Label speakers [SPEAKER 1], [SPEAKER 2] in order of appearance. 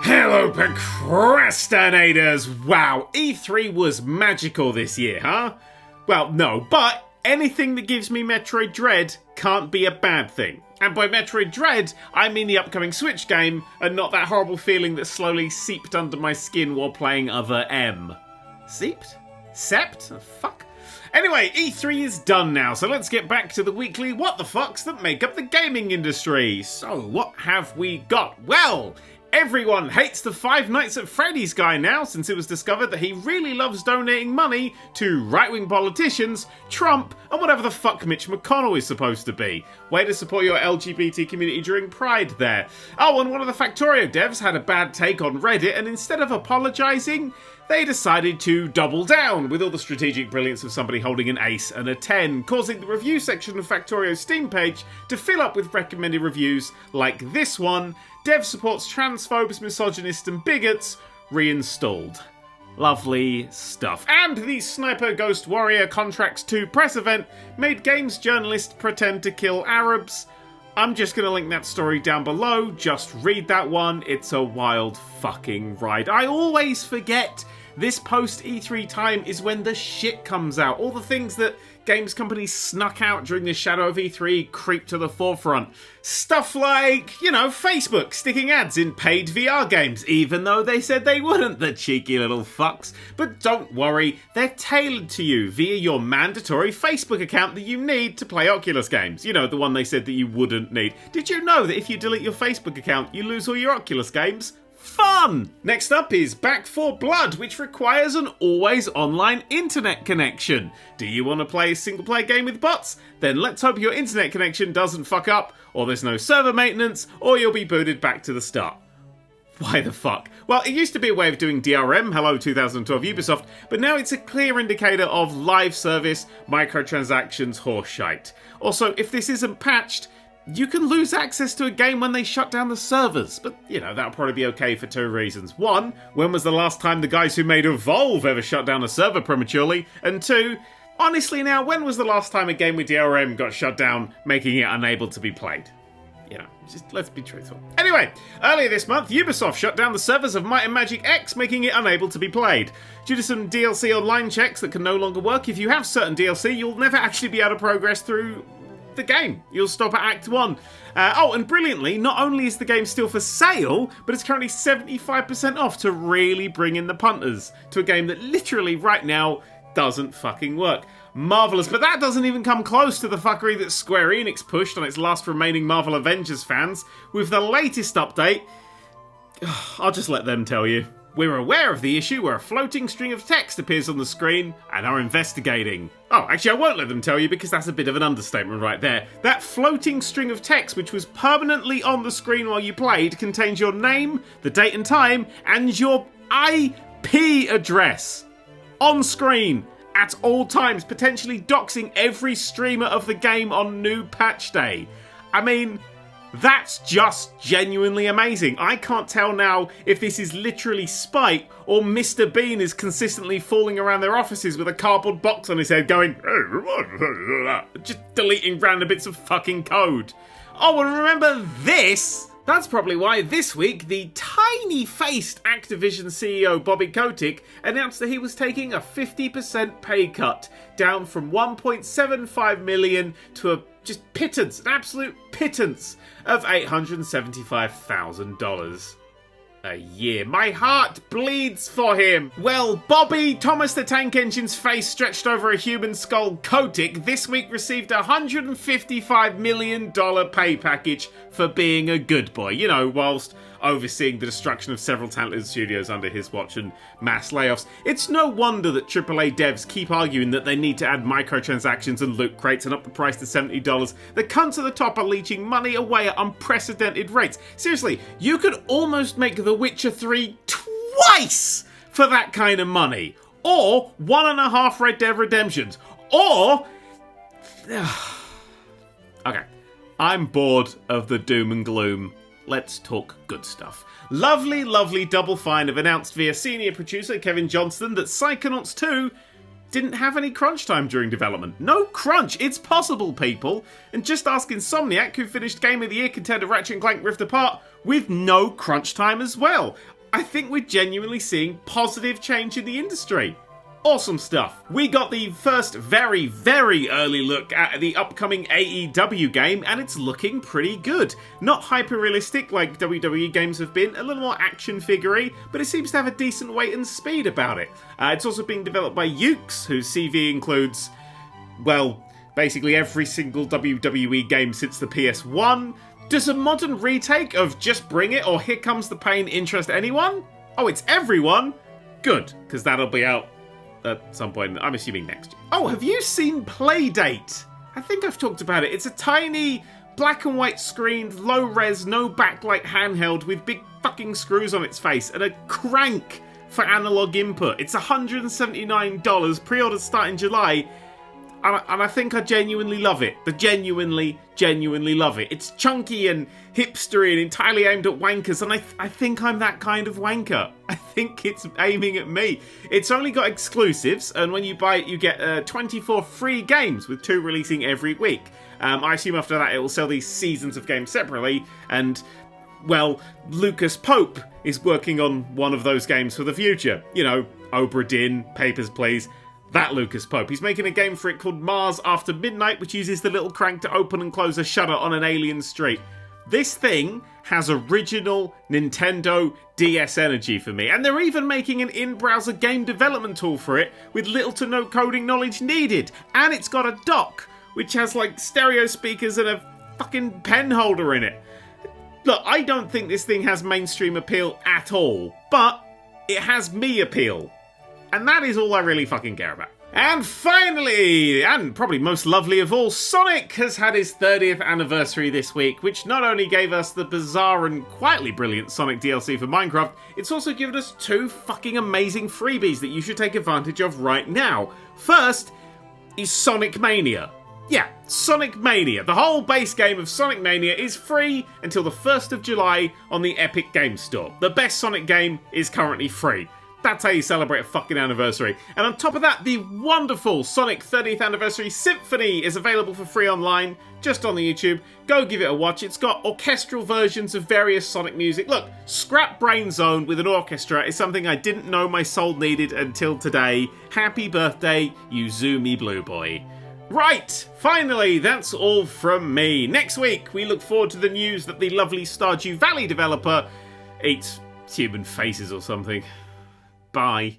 [SPEAKER 1] Hello, procrastinators! Wow, E3 was magical this year, huh? Well, no, but anything that gives me Metroid Dread can't be a bad thing. And by Metroid Dread, I mean the upcoming Switch game, and not that horrible feeling that slowly seeped under my skin while playing Other M. Seeped? Sept? Oh, fuck. Anyway, E3 is done now, so let's get back to the weekly what the fucks that make up the gaming industry. So, what have we got? Well, everyone hates the Five Nights at Freddy's guy now, since it was discovered that he really loves donating money to right-wing politicians, Trump, and whatever the fuck Mitch McConnell is supposed to be. Way to support your LGBT community during Pride there. Oh, and one of the Factorio devs had a bad take on Reddit, and instead of apologising, they decided to double down with all the strategic brilliance of somebody holding an ace and a 10, causing the review section of Factorio's Steam page to fill up with recommended reviews like this one: Dev supports transphobes, misogynists and bigots, reinstalled. Lovely stuff. And the Sniper Ghost Warrior Contracts 2 press event made games journalists pretend to kill Arabs. I'm just going to link that story down below. Just read that one. It's a wild fucking ride. I always forget this post-E3 time is when the shit comes out. All the things that games companies snuck out during the shadow of E3 creep to the forefront. Stuff like, Facebook sticking ads in paid VR games, even though they said they wouldn't, the cheeky little fucks. But don't worry, they're tailored to you via your mandatory Facebook account that you need to play Oculus games. You know, the one they said that you wouldn't need. Did you know that if you delete your Facebook account, you lose all your Oculus games? Fun! Next up is Back 4 Blood, which requires an always online internet connection. Do you want to play a single player game with bots? Then let's hope your internet connection doesn't fuck up, or there's no server maintenance, or you'll be booted back to the start. Why the fuck? Well, it used to be a way of doing DRM, hello 2012 Ubisoft, but now it's a clear indicator of live service, microtransactions, horseshite. Also, if this isn't patched, you can lose access to a game when they shut down the servers, but, that'll probably be okay for two reasons. One, when was the last time the guys who made Evolve ever shut down a server prematurely? And two, honestly now, when was the last time a game with DRM got shut down, making it unable to be played? Just let's be truthful. Anyway, earlier this month, Ubisoft shut down the servers of Might and Magic X, making it unable to be played. Due to some DLC online checks that can no longer work, if you have certain DLC, you'll never actually be able to progress through the game. You'll stop at Act 1. And brilliantly, not only is the game still for sale, but it's currently 75% off to really bring in the punters to a game that literally right now doesn't fucking work. Marvellous, but that doesn't even come close to the fuckery that Square Enix pushed on its last remaining Marvel Avengers fans with the latest update. I'll just let them tell you. We're aware of the issue where a floating string of text appears on the screen and are investigating. Oh, actually I won't let them tell you because that's a bit of an understatement right there. That floating string of text which was permanently on the screen while you played contains your name, the date and time, and your IP address. On screen, at all times, potentially doxing every streamer of the game on new patch day. I mean, that's just genuinely amazing. I can't tell now if this is literally spite or Mr. Bean is consistently falling around their offices with a cardboard box on his head going, just deleting random bits of fucking code. Oh, and remember this? That's probably why this week the tiny-faced Activision CEO Bobby Kotick announced that he was taking a 50% pay cut, down from $1.75 million to a just pittance, an absolute pittance of $875,000 a year. My heart bleeds for him. Well, Bobby, Thomas the Tank Engine's face stretched over a human skull Kotick, this week received a $155 million pay package for being a good boy, whilst overseeing the destruction of several talented studios under his watch and mass layoffs. It's no wonder that AAA devs keep arguing that they need to add microtransactions and loot crates and up the price to $70. The cunts at the top are leeching money away at unprecedented rates. Seriously, you could almost make The Witcher 3 twice for that kind of money. Or 1.5 Red Dead Redemptions. Or... Okay, I'm bored of the doom and gloom. Let's talk good stuff. Lovely, lovely Double Fine have announced via senior producer Kevin Johnston that Psychonauts 2 didn't have any crunch time during development. No crunch, it's possible, people. And just ask Insomniac, who finished Game of the Year contender Ratchet & Clank Rift Apart with no crunch time as well. I think we're genuinely seeing positive change in the industry. Awesome stuff. We got the first very, very early look at the upcoming AEW game, and it's looking pretty good. Not hyper-realistic like WWE games have been, a little more action figure-y, but it seems to have a decent weight and speed about it. It's also being developed by Ukes, whose CV includes, well, basically every single WWE game since the PS1. Does a modern retake of Just Bring It or Here Comes the Pain interest anyone? Oh, it's everyone? Good, because that'll be out at some point, I'm assuming next year. Oh, have you seen Playdate? I think I've talked about it. It's a tiny black and white screened, low res, no backlight handheld with big fucking screws on its face and a crank for analog input. It's $179, pre-orders start in July, and I think I genuinely love it. Genuinely love it. It's chunky and hipstery and entirely aimed at wankers, and I think I'm that kind of wanker. I think it's aiming at me. It's only got exclusives, and when you buy it, you get 24 free games, with 2 releasing every week. I assume after that it will sell these seasons of games separately, and, well, Lucas Pope is working on one of those games for the future. You know, Obra Dinn, Papers, Please. That Lucas Pope. He's making a game for it called Mars After Midnight, which uses the little crank to open and close a shutter on an alien street. This thing has original Nintendo DS energy for me, and they're even making an in-browser game development tool for it with little to no coding knowledge needed. And it's got a dock, which has like stereo speakers and a fucking pen holder in it. Look, I don't think this thing has mainstream appeal at all, but it has me appeal. And that is all I really fucking care about. And finally, and probably most lovely of all, Sonic has had his 30th anniversary this week, which not only gave us the bizarre and quietly brilliant Sonic DLC for Minecraft, it's also given us 2 fucking amazing freebies that you should take advantage of right now. First is Sonic Mania. Yeah, Sonic Mania. The whole base game of Sonic Mania is free until the 1st of July on the Epic Games Store. The best Sonic game is currently free. That's how you celebrate a fucking anniversary. And on top of that, the wonderful Sonic 30th Anniversary Symphony is available for free online, just on the YouTube. Go give it a watch. It's got orchestral versions of various Sonic music. Look, Scrap Brain Zone with an orchestra is something I didn't know my soul needed until today. Happy birthday, you zoomy blue boy. Right, finally, that's all from me. Next week, we look forward to the news that the lovely Stardew Valley developer eats human faces or something. Bye.